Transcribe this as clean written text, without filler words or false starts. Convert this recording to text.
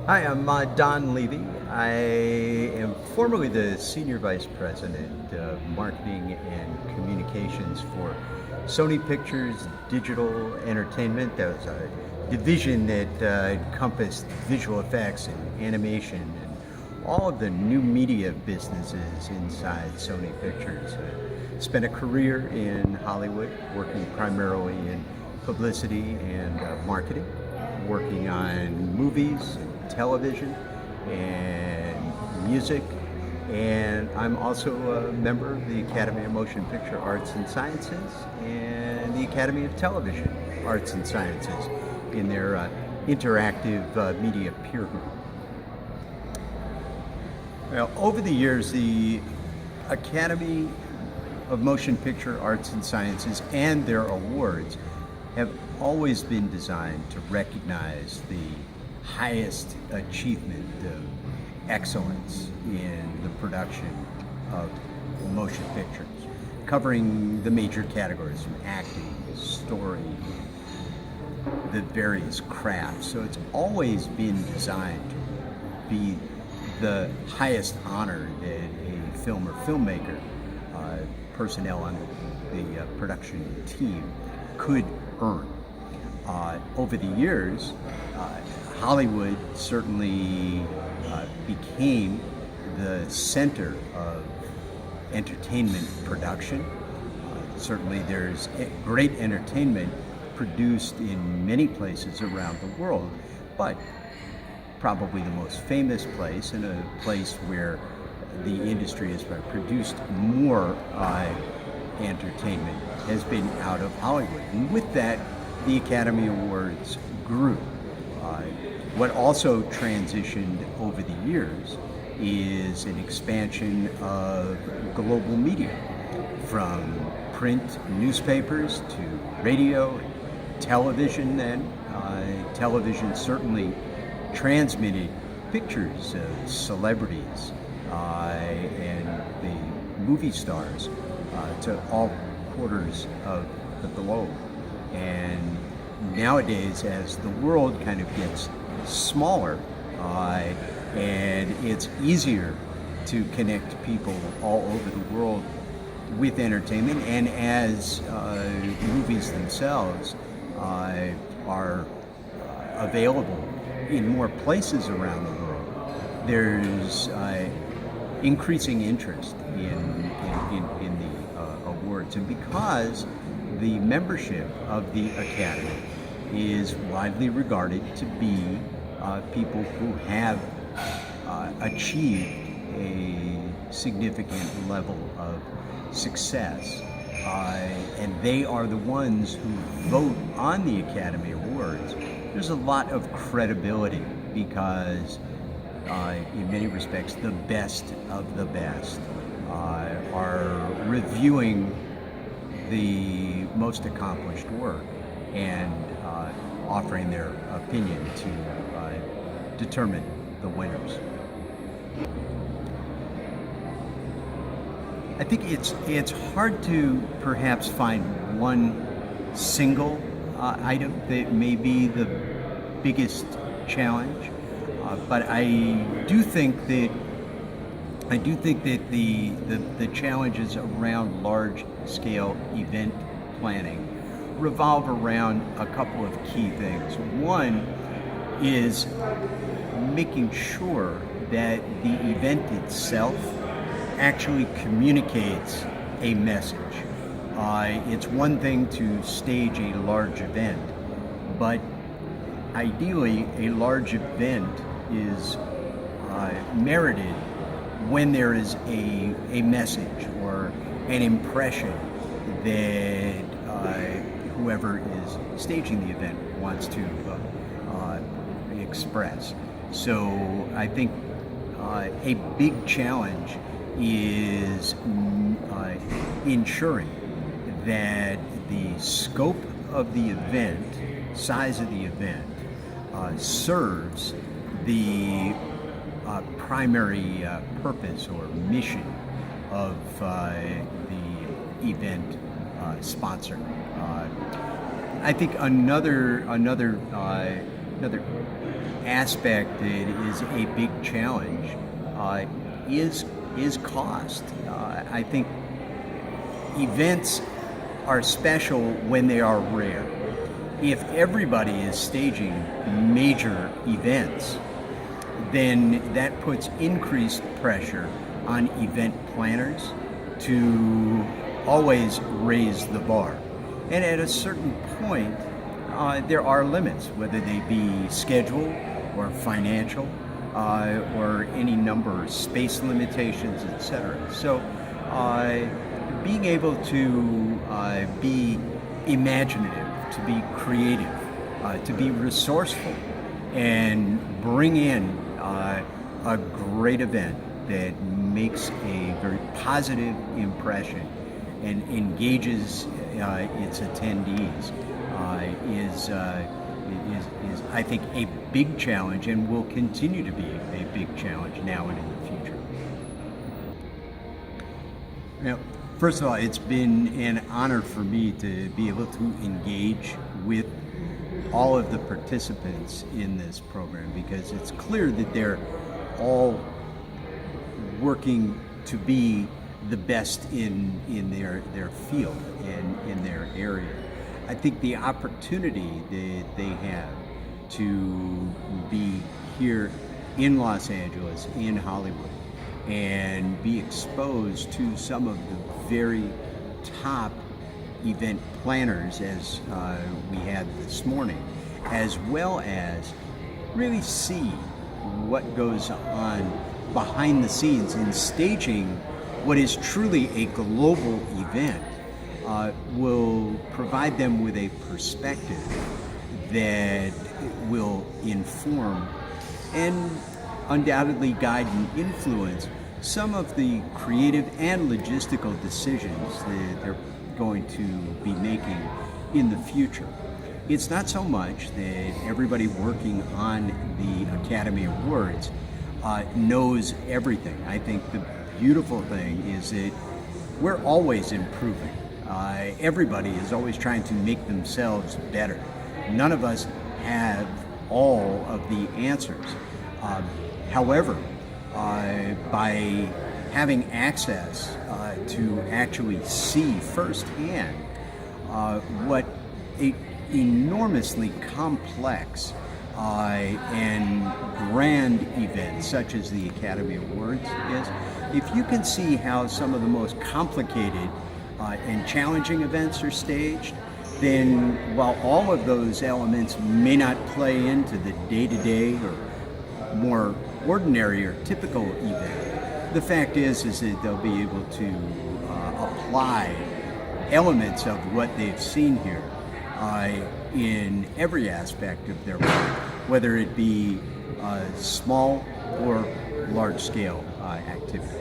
Hi, I'm Don Levy. I am formerly the Senior Vice President of Marketing and Communications for Sony Pictures Digital Entertainment. That was a division that encompassed visual effects and animation and all of the new media businesses inside Sony Pictures. I spent a career in Hollywood, working primarily in publicity and marketing, working on movies, television, and music. And I'm also a member of the Academy of Motion Picture Arts and Sciences and the Academy of Television Arts and Sciences in their interactive media peer group. Well, over the years, the Academy of Motion Picture Arts and Sciences and their awards have always been designed to recognize the highest achievement of excellence in the production of motion pictures, covering the major categories from acting, story, the various crafts. So it's always been designed to be the highest honor that a film or filmmaker, personnel on the production team could earn. Over the years, Hollywood certainly became the center of entertainment production. Certainly there's great entertainment produced in many places around the world, but probably the most famous place and a place where the industry has produced more entertainment has been out of Hollywood. And with that, the Academy Awards grew. What also transitioned over the years is an expansion of global media, from print newspapers to radio, television then. Television certainly transmitted pictures of celebrities and the movie stars to all quarters of the globe. And nowadays, as the world kind of gets smaller and it's easier to connect people all over the world with entertainment, and as movies themselves are available in more places around the world, there's increasing interest in the awards. And because the membership of the Academy is widely regarded to be people who have achieved a significant level of success, and they are the ones who vote on the Academy Awards, there's a lot of credibility because in many respects the best of the best are reviewing the most accomplished work and offering their opinion to determine the winners. I think it's hard to perhaps find one single item that may be the biggest challenge, but I do think that the challenges around large-scale event planning revolve around a couple of key things. One is making sure that the event itself actually communicates a message. It's one thing to stage a large event, but ideally a large event is merited when there is a message or an impression that whoever is staging the event wants to express. So I think a big challenge is ensuring that the scope of the event, size of the event, serves the primary purpose or mission of the event sponsor. I think another aspect that is a big challenge is cost. I think events are special when they are rare. If everybody is staging major events, then that puts increased pressure on event planners to always raise the bar. And at a certain point, there are limits, whether they be schedule or financial or any number of space limitations, etc. So being able to be imaginative, to be creative, to be resourceful, and bring in a great event that makes a very positive impression and engages its attendees is I think a big challenge, and will continue to be a big challenge now and in the future. Now, first of all, it's been an honor for me to be able to engage with all of the participants in this program, because it's clear that they're all working to be the best in their field and in their area. I think the opportunity that they have to be here in Los Angeles, in Hollywood, and be exposed to some of the very top event planners, as we had this morning, as well as really see what goes on behind the scenes in staging what is truly a global event, will provide them with a perspective that will inform and undoubtedly guide and influence some of the creative and logistical decisions that they're going to be making in the future. It's not so much that everybody working on the Academy Awards knows everything. I think the beautiful thing is that we're always improving. Everybody is always trying to make themselves better. None of us have all of the answers. However, by having access to actually see firsthand what an enormously complex and grand event such as the Academy Awards is, if you can see how some of the most complicated and challenging events are staged, then while all of those elements may not play into the day-to-day or more ordinary or typical event, the fact is that they'll be able to apply elements of what they've seen here in every aspect of their work, whether it be small or large-scale activity.